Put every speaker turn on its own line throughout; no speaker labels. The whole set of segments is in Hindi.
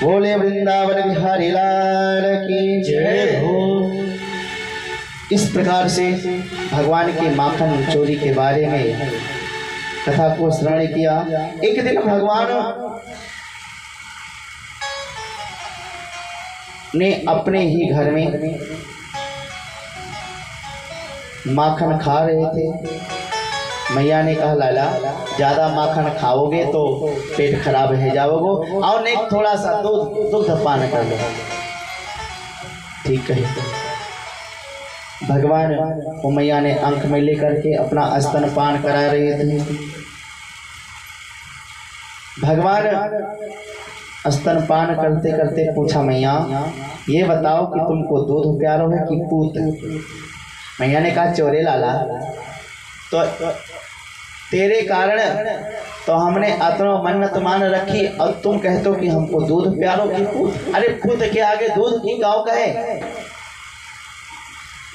बोले वृंदावन बिहारी लाल की जय हो। इस प्रकार से भगवान के माखन चोरी के बारे में कथा को श्रवण किया। एक दिन भगवान ने अपने ही घर में माखन खा रहे थे। मैया ने कहा लाला ज्यादा माखन खाओगे तो पेट खराब है जाओगे, और नहीं थोड़ा सा दुग्ध पान कर लो। ठीक है। भगवान को मैया ने अंक में लेकर के अपना स्तन पान करा रहे थे। भगवान स्तन पान करते करते पूछा मैया ये बताओ कि तुमको दूध प्यारो है कि पूत? मैया ने कहा चोरे लाला, तो तेरे कारण तो हमने अतनो मन्नत मान रखी और तुम कहते हो कि हमको दूध प्यारो कि पूत? अरे पूत के आगे दूध की गाँव कहे।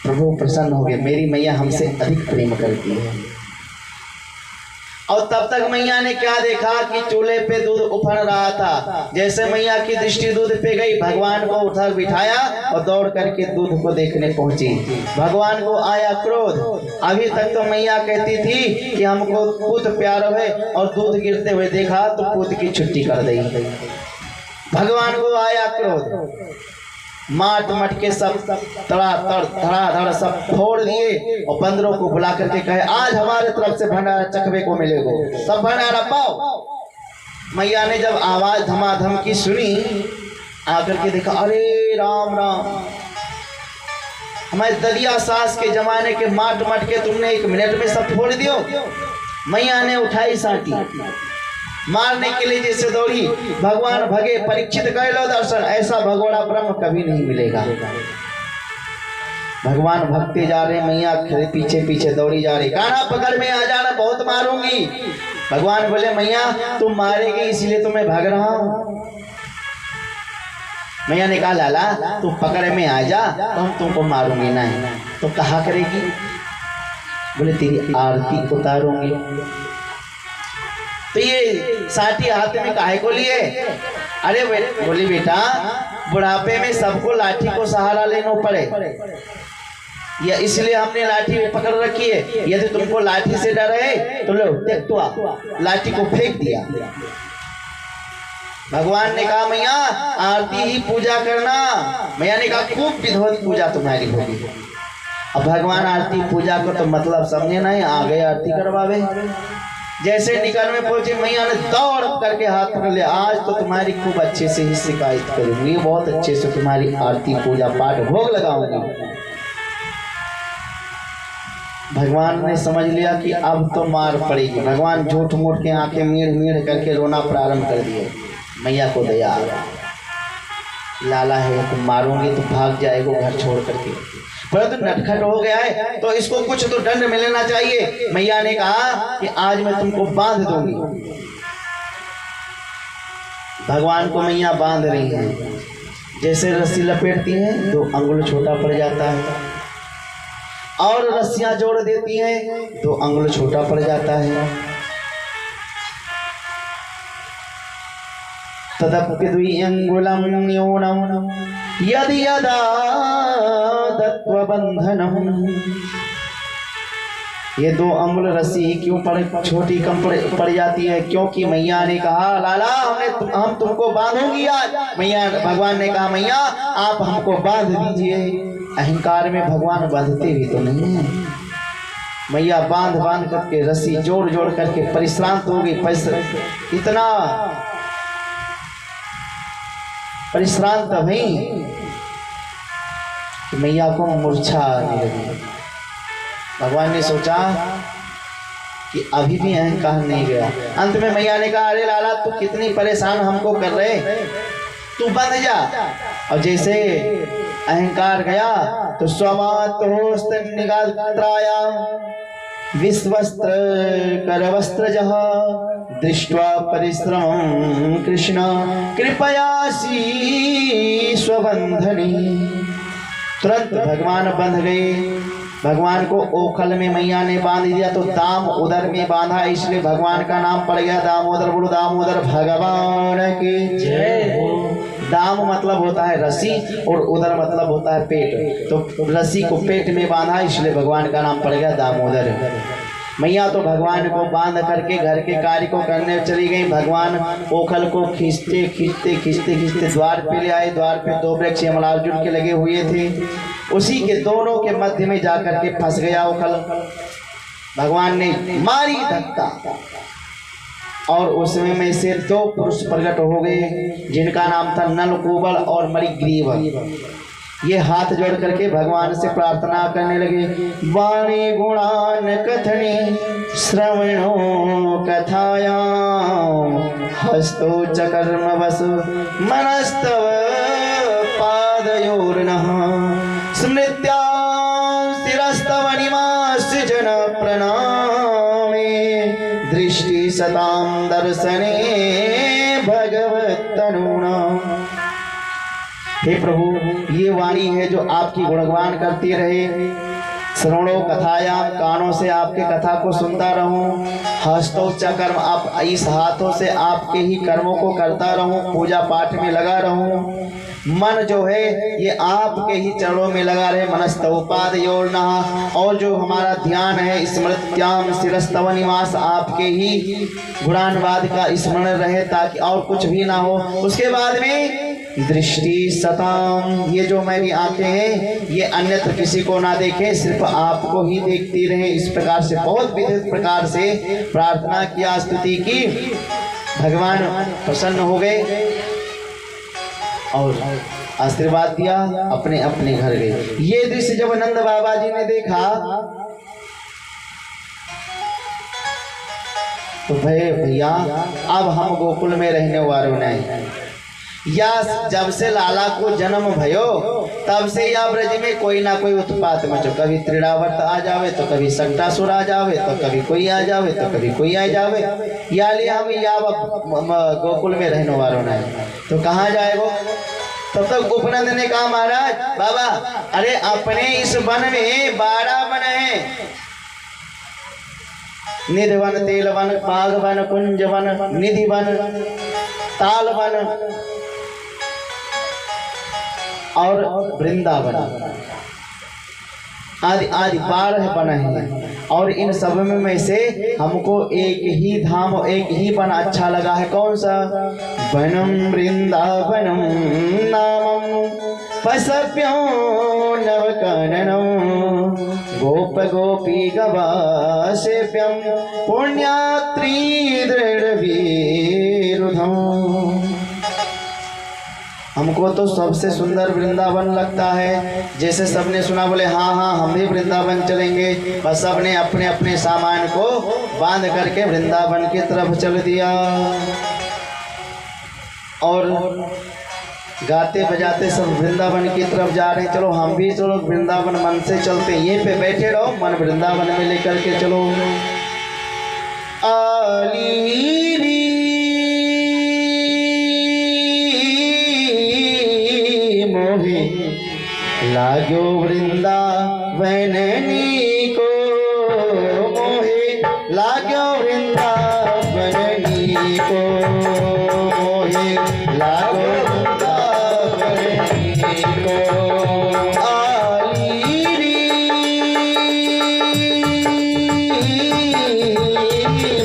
प्रभु प्रसन्न हो गए, मेरी मैया हमसे अधिक प्रेम करती है। और तब तक मैया ने क्या देखा कि चूल्हे पे दूध उफन रहा था। जैसे मैया की दृष्टि दूध पे गई, भगवान को उठा बिठाया और दौड़ करके दूध को देखने पहुंची। भगवान को आया क्रोध। अभी तक तो मैया कहती थी कि हमको पूत प्यारो है, और दूध गिरते हुए देखा तो पूत की छुट्टी कर दी। भगवान को आया क्रोध, माट मटके सब धड़ाधड़ सब फोड़ दिए और बंदरों को बुला करके कहे आज हमारे तरफ से भंडारा चखवे को मिलेगा, सब भंडारा पाओ। मैया ने जब आवाज धमाधम की सुनी, आकर के देखा अरे राम राम, हमारे ददिया सास के जमाने के माट मटके तुमने 1 मिनट में सब फोड़ दियो। मैया ने उठाई साटी, मारने के लिए जैसे दौड़ी। भगवान भगे, परीक्षित कर लो दर्शन, ऐसा भगोड़ा ब्रह्म कभी नहीं मिलेगा। भगवान भगते जा रहे, मैया पीछे पीछे दौड़ी जा रही। कान्हा पकड़ में आ जाना, बहुत मारूंगी। भगवान बोले मैया तुम मारेगी इसलिए तो मैं भाग रहा हूं। मैया ने कहा लाला तू पकड़ में आ जा तो हम तुमको मारूंगी नहीं। तो कहा करेगी? बोले तेरी आरती उतारूंगी। तो ये साठी हाथ में काहे को लिए? अरे बोली बेटा बुढ़ापे में सबको लाठी को सहारा लेना पड़े, या इसलिए हमने लाठी पकड़ रखी है। यदि तुमको लाठी से डर है तो लो देख तो लाठी को फेंक दिया। भगवान ने कहा मैया आरती ही पूजा करना। मैया ने कहा खूब विधिवत पूजा तुम्हारी होगी। अब भगवान आरती पूजा को तो मतलब समझे नहीं, आ गए आरती करवावे। जैसे निकल में पहुंचे, मैया ने दौड़ करके हाथ पकड़ लिया, आज तो तुम्हारी खूब अच्छे से ही शिकायत करूंगी, बहुत अच्छे से तुम्हारी आरती पूजा पाठ भोग लगाऊंगी। भगवान ने समझ लिया कि अब तो मार पड़ेगी। भगवान झूठ मूठ के आंखें मीड़ मीड़ करके रोना प्रारंभ कर दिए। मैया को दया आ गया, लाला है तुम मारोगे तो भाग जाएगा घर छोड़ करके, परंतु तो नटखट हो गया है तो इसको कुछ तो दंड मिलना चाहिए। मैया ने कहा कि आज मैं तुमको बांध दूंगी। भगवान को मैया बांध रही है, जैसे रस्सी लपेटती हैं 2 अंगुल छोटा पड़ जाता है, और रस्सियां जोड़ देती हैं 2 अंगुल छोटा पड़ जाता है। तदप्य 2 अंगुलम न्यूनम यदि यदा दत्व बंधनम। ये 2 अंगुल रस्सी क्यों छोटी कम पड़ जाती है? क्योंकि मैया ने कहा लाला हम तुमको बांधूंगी आज। मैया भगवान ने कहा मैया आप हमको बांध दीजिए। अहंकार में भगवान बांधते भी तो नहीं है। मैया बांध करके रस्सी जोड़ करके परिश्रांत हो गई। इतना परिश्रांत भई कि मैया को मूर्छा आने लगी। भगवान ने सोचा कि अभी भी अहंकार नहीं गया। अंत में मैया ने कहा अरे लाला तू कितनी परेशान हमको कर रहे, तू बंध जा। और जैसे अहंकार गया तो स्वमात्रोस्त निगात्राया विश्वस्त्र करवस्त्र जह दृष्ट्वा परिश्रमं कृष्ण कृपयासी स्वबंधनी। तुरंत भगवान बंध गए। भगवान को ओखल में मैया ने बांध दिया तो दाम उदर में बांधा, इसलिए भगवान का नाम पड़ गया दामोदर। बोलो दामोदर भगवान की जय हो। दाम मतलब होता है रस्सी और उदर मतलब होता है पेट। तो रस्सी को पेट में बांधा, इसलिए भगवान का नाम पड़ गया दामोदर। मैया तो भगवान को बांध करके घर के कार्य को करने चली गई। भगवान ओखल को खींचते खींचते खींचते खींचते द्वार पे ले आए। द्वार पे 2 वृक्ष यमलार्जुन के लगे हुए थे, उसी के दोनों के मध्य में जाकर के फंस गया ओखल। भगवान ने मारी धक्का और उसमें में से 2 पुरुष प्रकट हो गए, जिनका नाम था नलकूबर और मणिग्रीव। ये हाथ जोड़ करके भगवान से प्रार्थना करने लगे। वाणी गुणान कथनी श्रवणो कथाया हस्तो च कर्म वसु मनस्तव पादयोर्नः स्मृत्या शिरस्तव निवास जन प्रणामे दृष्टि सतां दर्शने भगवत्तनुना। हे प्रभु, ये वाणी है जो आपकी गुणगान करती रहे। श्रवणों कथायाम, कानों से आपके कथा को सुनता रहूं। हस्तों च कर्म, आप इस हाथों से आपके ही कर्मों को करता रहूं, पूजा पाठ में लगा रहूं। मन जो है ये आपके ही चरणों में लगा रहे। मनस्तवपाद योजना, और जो हमारा ध्यान है स्मृत्याम शिरस्तव निवास, आपके ही गुणानुवाद का स्मरण रहे ताकि और कुछ भी ना हो। उसके बाद में दृष्टि सताम, ये जो मेरी आंखें हैं ये अन्यत्र किसी को ना देखे, सिर्फ आपको ही देखती रहे। इस प्रकार से बहुत विविध प्रकार से प्रार्थना किया, स्तुति की। भगवान प्रसन्न हो गए और आशीर्वाद दिया, अपने अपने घर गए। ये दृश्य जब नंद बाबा जी ने देखा तो भैया अब हम गोकुल में रहने वालों नहीं। या जब से लाला को जन्म भयो तब से या ब्रज में कोई ना कोई उत्पात मचो। कभी त्रिड़ावर्त आ जावे तो कभी संकटासुर आ जावे तो कभी कोई आ जावे तो कभी कोई आ जावे। या लिए हम या गोकुल में रहने वालों नहीं तो कहाँ जाएगो। तब तक उपनंद ने कहा महाराज बाबा, अरे अपने इस वन में 12 वन है, निधि वन, तेल वन, बाग वन, कुंज वन, निधि वन, ताल वन और वृंदावन आदि आदि 12 वन हैं। और इन सब में से हमको एक ही धाम, एक ही वन अच्छा लगा है। कौन सा? वनम वृंदावनम नामम पशप्यो नवकाननम गोप गोपी गवासेप्यम पुण्यात्री दृढ़वीरुधम। हमको तो सबसे सुंदर वृंदावन लगता है। जैसे सबने सुना बोले हाँ हाँ हम भी वृंदावन चलेंगे, बस सबने अपने अपने सामान को बांध करके वृंदावन की तरफ चल दिया। और गाते बजाते सब वृंदावन की तरफ जा रहे हैं। चलो हम भी चलो वृंदावन मन से चलते, यहीं पे बैठे रहो, मन वृंदावन में लेकर के चलो। आली लागो वृंदावन को मोहे, लागो वृंदावन को मोहे, लागो वृंदावन को आली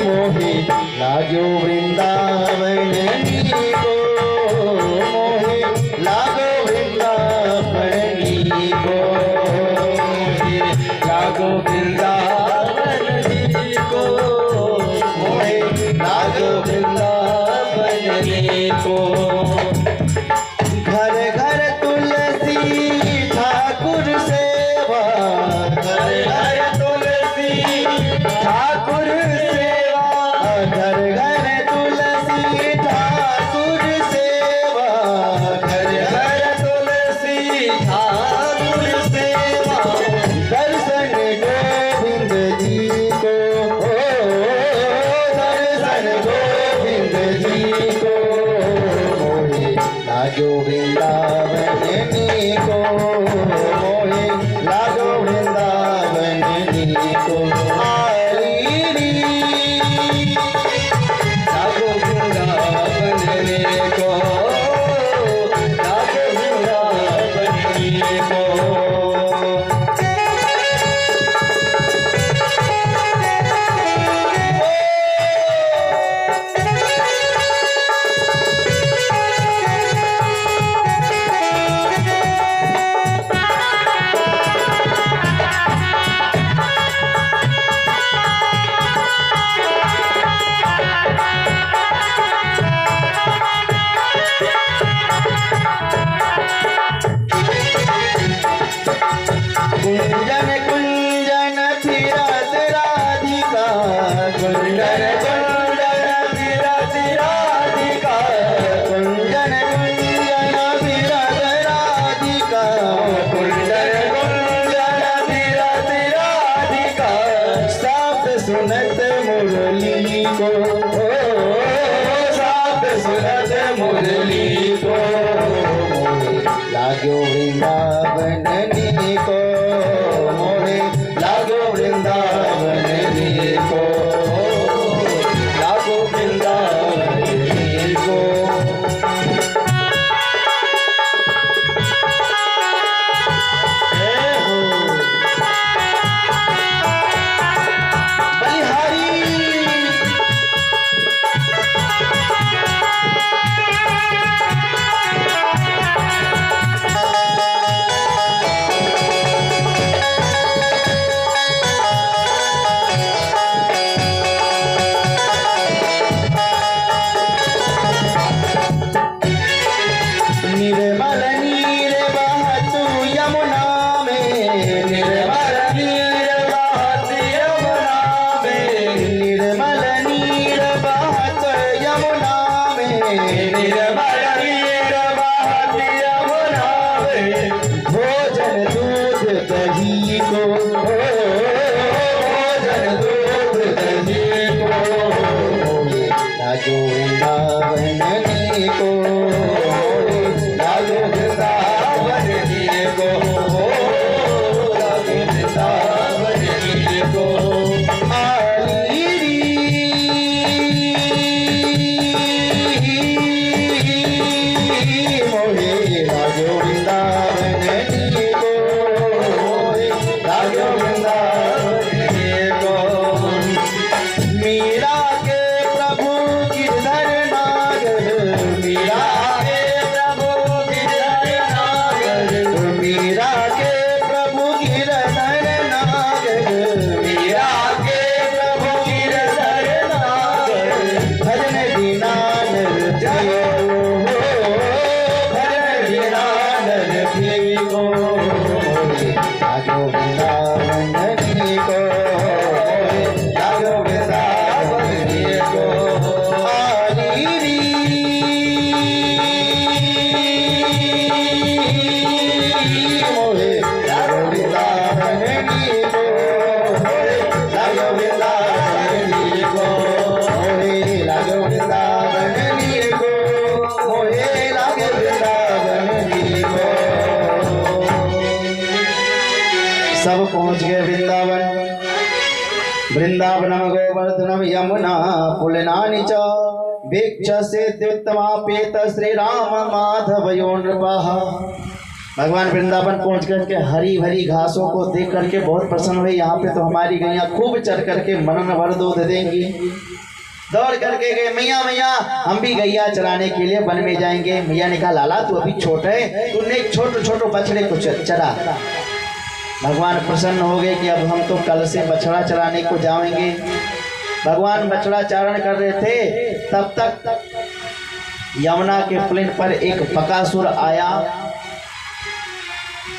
मोहे, लागो वृंदावन को मोहे, लागो वृंदावन लागो वृंदावन को मोहे, लागो वृंदावन को। घर घर तुलसी ठाकुर सेवा, घर घर तुलसी ठाकुर सेवा, घर घर तुलसी ठाकुर सेवा, घर घर तुलसी ठाकुर सेवा। दर्शन गोविंद जी को, दर्शन गोविंद जी को मोहे, लागो वृंदावन को मोहे, लागो वृंदावन को आली लागो वृंदावन को लाग्यो वृंदावन को, मोहे लाग्यो वृंदावन को, लागो वृंदावन को। सब पहुंच गए वृंदावन। वृंदावनम गोवर्धनम यमुना पुलनानि च वीक्ष से द्युत्तमापेत श्री राम माधवयो नृपः। भगवान वृंदावन पहुंच करके हरी भरी घासों को देख करके बहुत प्रसन्न हुए। यहाँ पे तो हमारी गैया खूब चर करके मनन भर दूध देंगी। दौड़ करके गए, मैया मैया हम भी गैया चराने के लिए वन में जाएंगे। मैया ने कहा लाला तू अभी छोटा है, तूने एक छोटे छोटे बछड़े को चरा। भगवान प्रसन्न हो गए कि अब हम तो कल से बछड़ा चराने को जाएंगे। भगवान बछड़ा चारण कर रहे थे, तब तक यमुना के प्लेन पर एक बकासुर आया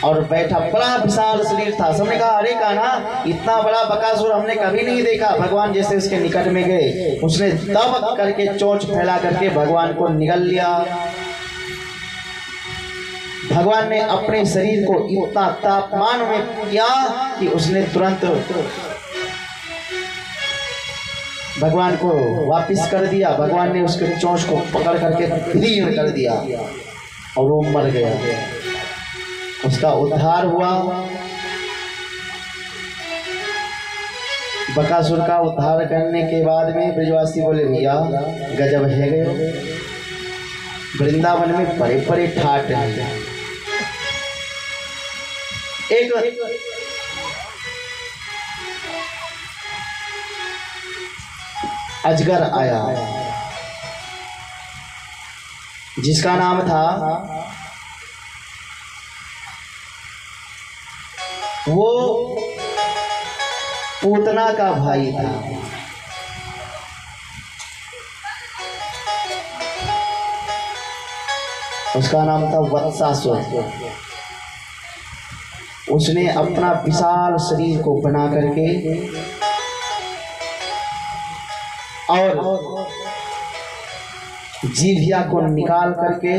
और बैठा। बड़ा विशाल शरीर था। सबने कहा अरे कान्हा इतना बड़ा बकासुर हमने कभी नहीं देखा। भगवान जैसे उसके निकट में गए, उसने तब करके चोंच फैला करके भगवान को निगल लिया। भगवान ने अपने शरीर को इतना तापमान में किया कि उसने तुरंत भगवान को वापिस कर दिया। भगवान ने उसके चोंच को पकड़ करके विलीन कर दिया और वो मर गया। उसका उद्धार हुआ। बकासुर का उद्धार करने के बाद में ब्रजवासी बोले भैया गजब है गए, वृंदावन में बड़े बड़े ठाट हैं। एक अजगर आया जिसका नाम था, वो पूतना का भाई था। उसका नाम था वत्सासुर। उसने अपना विशाल शरीर को बना करके और जीभिया को निकाल करके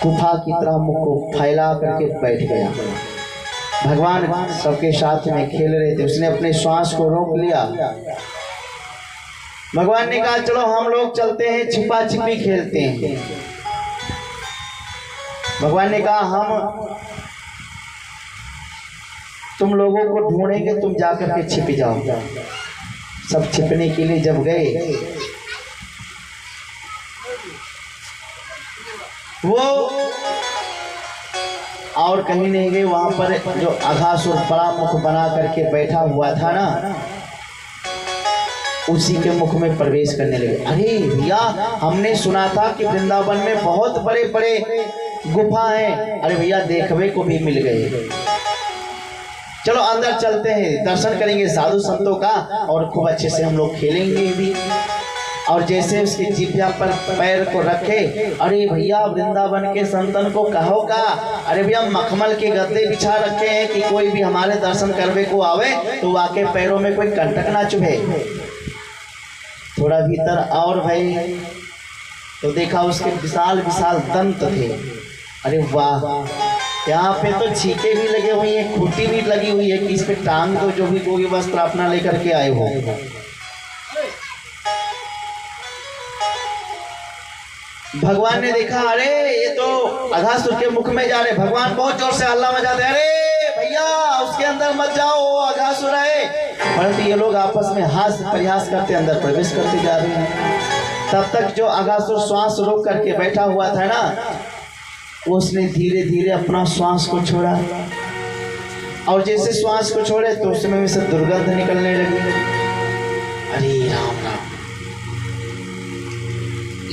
गुफा की तरह मुख को फैला करके बैठ गया। भगवान सबके साथ में खेल रहे थे। उसने अपने श्वास को रोक लिया। भगवान ने कहा चलो हम लोग चलते हैं, छिपा छिपी खेलते हैं। भगवान ने कहा हम तुम लोगों को ढूंढेंगे, तुम जाकर के छिप जाओ। सब छिपने के लिए जब गए, वो और कहीं नहीं गए, वहां पर जो अघासुर बड़ा मुख बना करके बैठा हुआ था ना, उसी के मुख में प्रवेश करने लगे। अरे भैया, हमने सुना था कि वृंदावन में बहुत बड़े बड़े गुफा हैं। अरे भैया, देखने को भी मिल गए। चलो अंदर चलते हैं, दर्शन करेंगे साधु संतों का, और खूब अच्छे से हम लोग खेलेंगे भी। और जैसे उसकी जिभ्या पर पैर को रखे, अरे भैया वृंदावन के संतन को कहो का, अरे भैया मखमल के गद्दे बिछा रखे हैं कि कोई भी हमारे दर्शन करने को आवे तो वाके पैरों में कोई कंटक ना चुभे। थोड़ा भीतर और भाई तो देखा उसके विशाल विशाल दंत थे। अरे वाह, यहाँ पे तो छीके भी लगे हुई हैं, खूंटी भी लगी हुई है कि इस पे टांग दो जो भी कोई वस्त्र अपना लेकर के आए हो। भगवान ने देखा, अरे ये तो अघासुर के मुख में जा रहे। भगवान बहुत जोर से हल्ला मचाते, अरे भैया उसके अंदर मत जाओ, अघासुर है। परंतु ये लोग आपस में हास प्रयास करते अंदर प्रवेश करते जा रहे हैं। तब तक जो अघासुर श्वास रोक करके बैठा हुआ था ना, उसने धीरे धीरे अपना श्वास को छोड़ा, और जैसे श्वास को छोड़े तो उसमें से दुर्गंध निकलने लगी। अरे राम राम,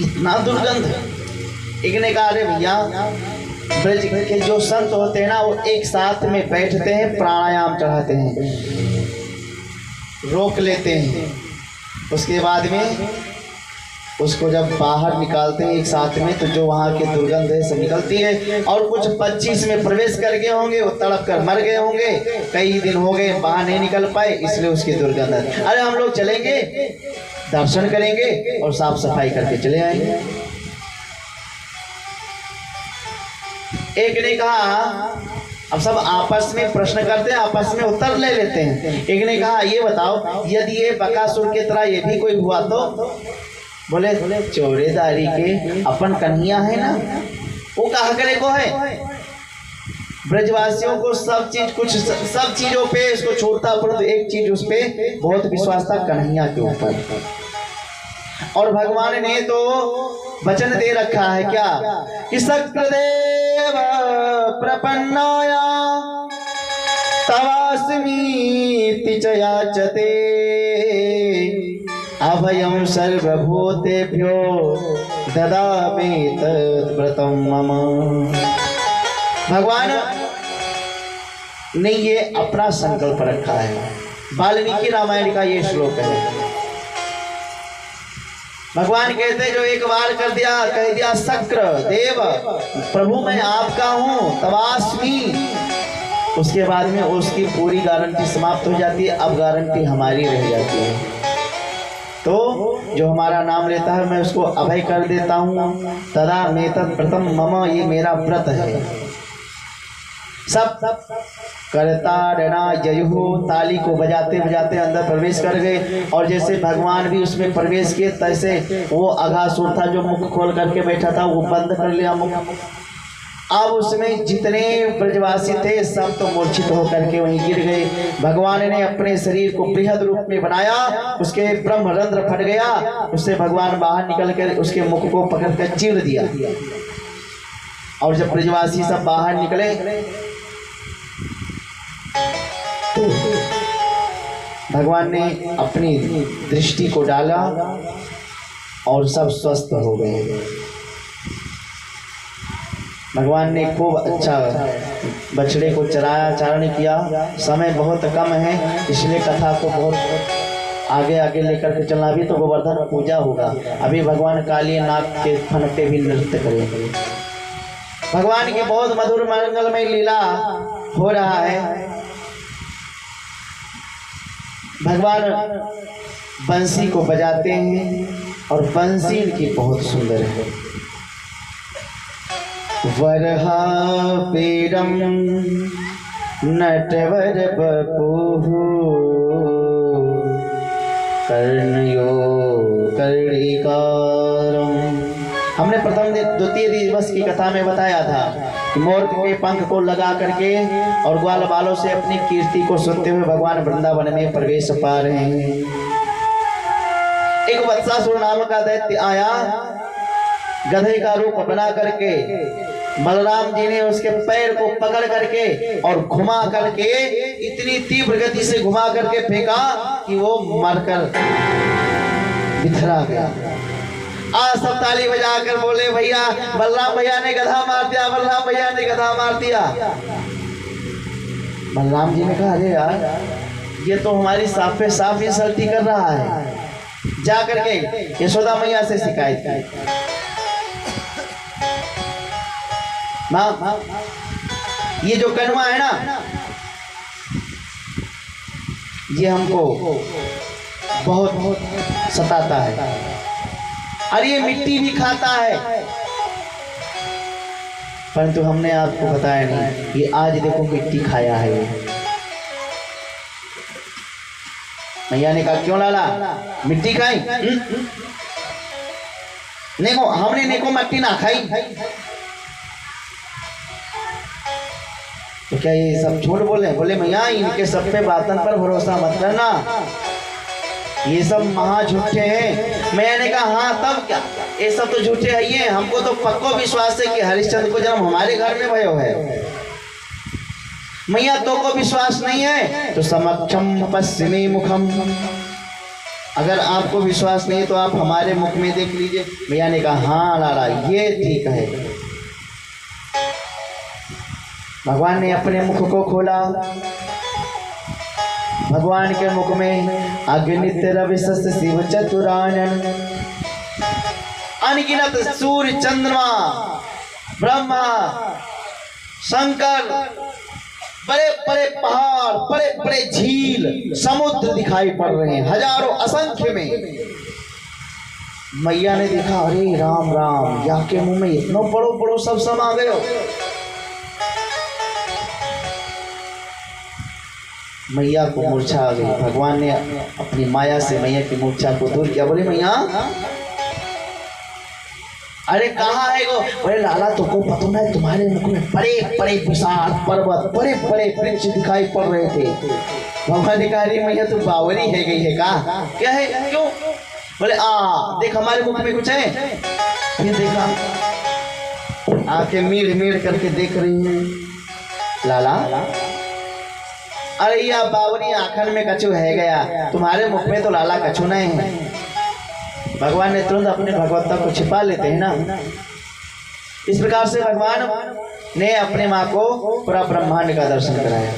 इतना दुर्गंध। एक ने कहा, अरे भैया ब्रज के जो संत होते हैं ना, वो एक साथ में बैठते हैं, प्राणायाम चढ़ाते हैं, रोक लेते हैं, उसके बाद में उसको जब बाहर निकालते हैं एक साथ में, तो जो वहाँ की दुर्गंध है सब निकलती है। और कुछ 25 में प्रवेश कर गए होंगे, वो तड़प कर मर गए होंगे, कई दिन हो गए बाहर नहीं निकल पाए, इसलिए उसकी दुर्गंध है। अरे हम लोग चलेंगे, दर्शन करेंगे और साफ सफाई करके चले आएंगे। एक ने कहा, अब सब आपस में प्रश्न करते हैं, आपस में उत्तर ले लेते हैं। एक ने कहा, ये बताओ यदि ये बकासुर की तरह ये भी कोई हुआ तो? बोले चौड़ेदारी के अपन कन्हैया है ना, वो कहा करे को है। ब्रजवासियों को सब चीज, कुछ सब चीजों पे इसको छोड़ता, परंतु एक चीज उस पे बहुत विश्वास था, कन्हैया के ऊपर। और भगवान ने तो वचन दे रखा है क्या कि सक्रदेव प्रपन्नाया तवास्मीति च याचते अभयं सर्वभूतेभ्यो ददामि तद्व्रतं मम। भगवान ने ये अपना संकल्प रखा है। वाल्मीकि रामायण का ये श्लोक है। भगवान कहते जो एक बार कर दिया, कह दिया शक्र देव प्रभु मैं आपका हूँ, तवास्मी, उसके बाद में उसकी पूरी गारंटी समाप्त हो जाती है। अब गारंटी हमारी रह जाती है। तो जो हमारा नाम लेता है मैं उसको अभय कर देता हूँ। तदा मेतत् व्रतम मम, ये मेरा व्रत है। सब करता रहना जयहु, ताली को बजाते बजाते अंदर प्रवेश कर गए। और जैसे भगवान भी उसमें प्रवेश किए, तैसे वो अघासुर था जो मुख खोल करके बैठा था, वो बंद कर लिया मुख। अब उसमें जितने ब्रजवासी थे सब तो मूर्छित होकर के वहीं गिर गए। भगवान ने अपने शरीर को बृहद रूप में बनाया, उसके ब्रह्मरंध्र फट गया, उससे भगवान बाहर निकल कर उसके मुख को पकड़ कर चीर दिया। और जब ब्रजवासी सब बाहर निकले तो भगवान ने अपनी दृष्टि को डाला और सब स्वस्थ हो गए। भगवान ने खूब अच्छा बछड़े को चराया, चारण किया। समय बहुत कम है, इसलिए कथा को बहुत आगे आगे लेकर के चलना। भी तो गोवर्धन पूजा होगा, अभी भगवान काली नाग के फन पे भी नृत्य करेंगे। भगवान की बहुत मधुर मंगलमय लीला हो रहा है। भगवान बंसी को बजाते हैं और बंसी इनकी बहुत सुंदर है। वरहा पीरम नटवर बपुहु कर्णयो कर्णिकारम। हमने प्रथम द्वितीय दिवस की कथा में बताया था मोर के पंख को लगा करके और ग्वाल बालों से अपनी कीर्ति को सुनते हुए भगवान वृंदावन में प्रवेश पा रहे हैं। एक वत्सासुर नाम का दैत्य आया, गधे का रूप बना करके बलराम जी ने उसके पैर को पकड़ करके और घुमा करके इतनी तीव्र गति से घुमा करके फेंका कि वो मरकर बिखरा गया। आज सब ताली बजाकर बोले भैया बलराम भैया ने गधा मार दिया, बलराम भैया ने गधा मार दिया। बलराम जी ने कहा अरे यार ये तो हमारी साफ पे साफ इंसल्टी कर रहा है, जा करके यशोदा मैया से शिकायत की। माँ ये जो कनुआ है ना ये हमको बहुत सताता है और ये मिट्टी भी खाता है, परंतु हमने आपको बताया नहीं, ये आज देखो मिट्टी खाया है। मैया ने कहा क्यों लाला मिट्टी खाई? देखो हमने नेको मिट्टी ना खाई, तो क्या ये सब झूठ बोले? बोले मैया इनके सब पे बातन पर भरोसा मत करना, ये सब महा झूठे हैं। मैंने कहा हाँ तब क्या, ये सब तो झूठे है, ये हमको तो पक्को विश्वास है कि हरिश्चंद्र को जन्म हमारे घर में भयो है। मैया तो को विश्वास नहीं है तो समक्षम पश्चिमी मुखम, अगर आपको विश्वास नहीं तो आप हमारे मुख में देख लीजिए। मैया ने कहा हाँ लाला ये ठीक है। भगवान ने अपने मुख को खोला, भगवान के मुख में अग्नित रवि शस्त्र शिव चतुरानन, अनगिनत सूर्य चंद्रमा ब्रह्मा शंकर, बड़े बड़े पहाड़, बड़े बड़े झील, समुद्र दिखाई पड़ रहे हैं हजारों असंख्य में। मैया ने देखा अरे राम राम या के मुंह में इतना बड़ो बड़ो सब समा गए। मैया को मूर्छा आ गई। भगवान ने अपनी माया से मैया की मूर्छा को दूर किया। बोले मैया अरे कहाँ है वो? बोले लाला तुमको पता नहीं तुम्हारे मुख में बड़े बड़े विशाल पर्वत, बड़े बड़े वृक्ष दिखाई पड़ रहे थे। भगवान ने कहा अरे मैया तू बावरी है गई है का? क्या है क्यों? बोले देख हमारे मुख में कुछ है। फिर देखा आंखें मीड़ मीड़ करके देख रही है। लाला अरे या बावरी आखन में कछु है गया, तुम्हारे मुख में तो लाला कछु नहीं है। भगवान ने तुरंत अपने भगवत्ता को छिपा लेते हैं ना। इस प्रकार से भगवान ने अपने माँ को पूरा ब्रह्मांड का दर्शन कराया।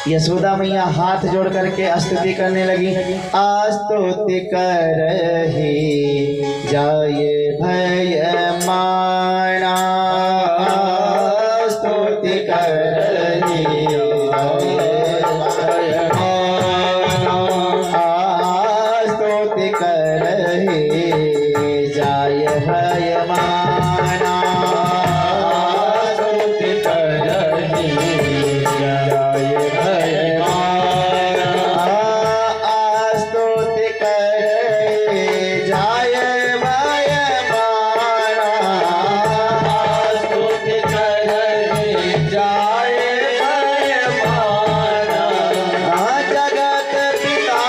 यशोदा मैया हाथ जोड़ करके स्तुति करने लगी। स्तुति करहि जाये भय माना, स्तुति करहि जाय भय माना, स्तुति करहि जाय भय माना, स्तुति करहि जाय भय माना, स्तुति करहि जाय भय माना। जगत पिता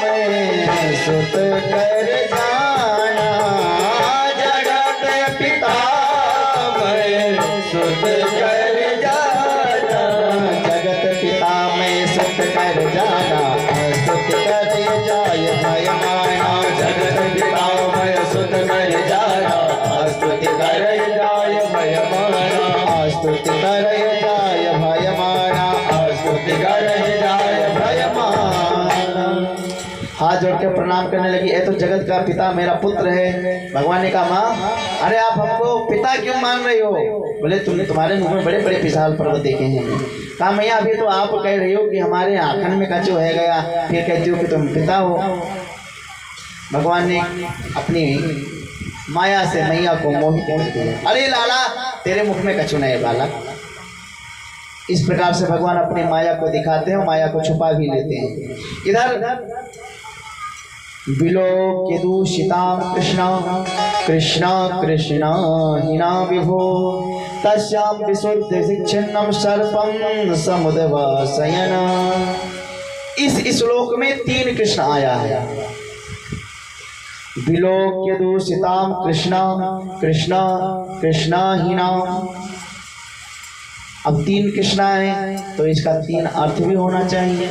में सुत कर जाना, जगत पिता में सुत कर जाना, जगत पिता में सुत कर जाना, स्तुति कर जाय भय माना, जगत पिता में सुत कर जाना, स्तुति कर जाय भय माना, स्तुति कर जाय भय माना, स्तुति कर जाय भय माना। हाथ जोड़ के प्रणाम करने लगी। ये तो जगत का पिता मेरा पुत्र है। भगवान ने कहा माँ अरे आप हमको पिता क्यों मान रही हो? बोले तुम्हारे मुख में बड़े बड़े विशाल पर्वत देखे हैं। कहा मैया अभी तो आप कह रही हो कि हमारे आंखन में कचो है गया, फिर कहती हो कि तुम पिता हो। भगवान ने अपनी माया से मैया को मोहित कर दिया। अरे लाला तेरे मुख में कछु नहीं बालक। इस प्रकार से भगवान अपनी माया को दिखाते हैं, माया को छुपा भी लेते हैं। इधर विलोक्य दूषितां कृष्ण कृष्ण कृष्ण हिना विभो तस्यां विशुद्ध शिक्षिन्नं सर्पं समुद्वासयन्। इस श्लोक में 3 कृष्ण आया है। विलोक्य दूषितां कृष्ण कृष्ण कृष्ण हिना। अब 3 कृष्ण है तो इसका 3 अर्थ भी होना चाहिए।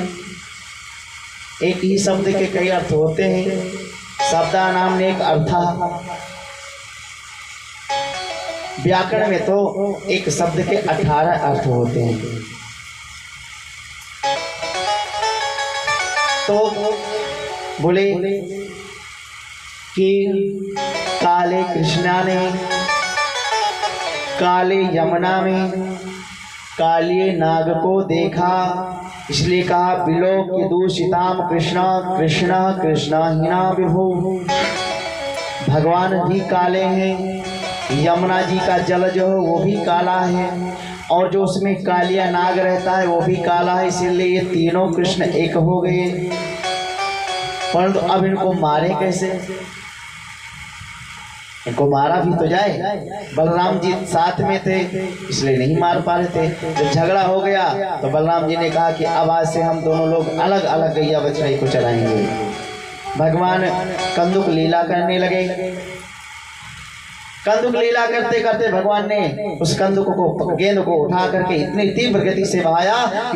एक ही शब्द के कई अर्थ होते हैं। शब्दा नाम ने एक अर्थ। व्याकरण में तो एक शब्द के 18 अर्थ होते हैं। तो बोले कि काले कृष्णा ने काले यमुना में कालिए नाग को देखा, इसलिए कहा विलोक्य दूषिताम कृष्ण कृष्ण कृष्ण हिना विभो। भगवान भी काले हैं, यमुना जी का जल जो है वो भी काला है, और जो उसमें कालिया नाग रहता है वो भी काला है। इसीलिए ये तीनों कृष्ण एक हो गए। परंतु अब इनको मारे कैसे? इनको मारा भी तो जाए। बलराम जी साथ में थे इसलिए नहीं मार पा रहे थे। जब झगड़ा हो गया तो बलराम जी ने कहा कि अब आज से हम दोनों लोग अलग अलग गैया बछड़ाई को चलाएंगे। भगवान कंदुक लीला करने लगे। कंदुक लीला करते करते भगवान ने उस कंदुक को गेंद को उठा करके इतनी तीव्र गति से बहाया